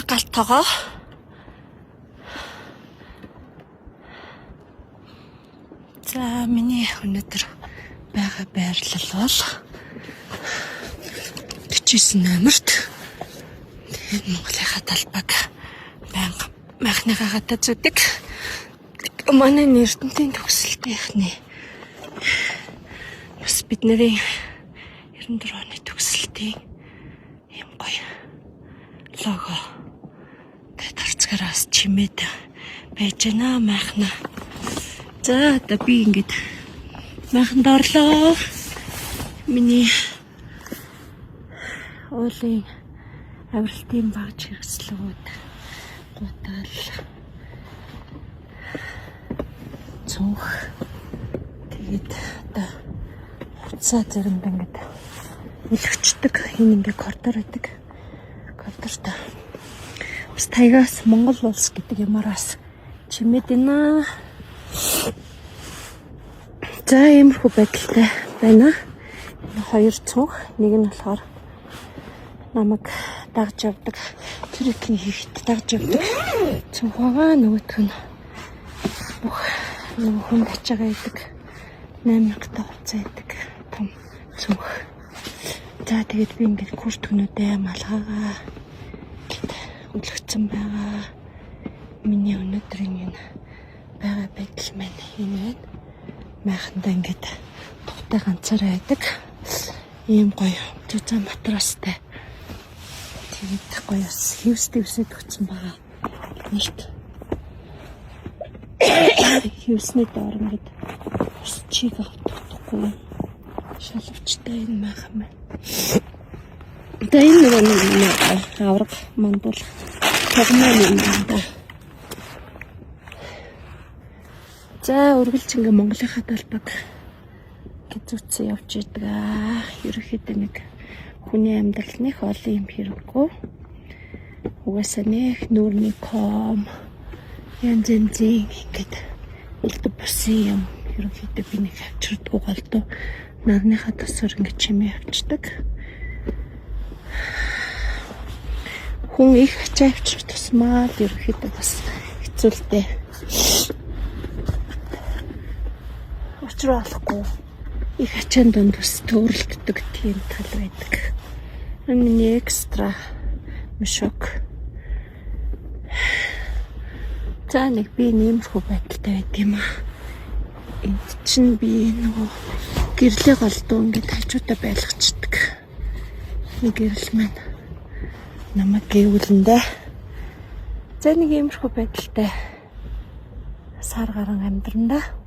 галт тоогоо. За миний өнөөдөр байгаа байрлал бол 49 номерт тэгээд Монголынхаа талбайг байнга махныхаа гадаа зүдэг. Манай Эрдэнэтийн төгсөлтийнхний бас бидний 94 оны төгсөлтийн юм гоё лого тэгээд харцгаараас чимээд байж байна махна. За одоо би ингэж маханд орлоо. Миний уулын авиралтын багж хэрэгслүүд гутал цонх тэгээд одоо хуцаа зэрэнд ингэж үлгчдэг энэ ингээ коридор байдаг. Коридорта бас тайгаас Монгол улс гэдэг юмараас чимээд байна. За иймэрхүү байдалтай байна. Хоёр цонх, нэг нь болохоор намайг дагж явдаг, трекинг хийхэд дагж явдаг цонх байгаа. Нөгөөх нь бүх нэг хүн тачаага идэг 8 та хуцаа идэг том цонх. За тэгээд би ингээд хүртгнүүдээ малгаагаа үлгцэн байгаа. Миний өнөөдрийн энэ байгаа байдал маань юм байна. Майхандаа ингээд тухтай ганцаараа байдаг. Ийм гоё зузаан матрастай. Тэгээд гоё бас хевстэвсэд өгсөн байгаа. Нийт. Хевсний доор ингээд бас чиг автахгүй. Шалвчтай энэ майхан байна. Одоо энэ нэг авраг мандуул тогмоо юм байна. За үргэлж ингээ Монголынхаа талбайг зүтсэн явж идэг. Ерөнхийдөө нэг хүний амьдрал нэх олон юм хэрэггүй. Угаасаа нэх нүүрний ком янз янзын ингээд үлдэх бусын юм ерөнхийдөө би нэг авчирдаггүй голдуу нарныхаа тосоор ингээ чимээ авчдаг. Хүн их ачаа авчир тусмаа ерөнхийдөө бас хэцүүлтэй. Олохгүй их ачаан донд бас төвөрлөгддөг тийм тал байдаг. Миний экстра мшок. За нэг би нэмэрхүү байдалтай байд юм аа. Энд чинь би нөгөө гэрлээ голдуу ингээд хажуудаа байлгачдаг. Нэг гэрэл маань намайг гэвүүлэндээ. За нэг иймэрхүү байдалтай сар гарan амьдрандаа.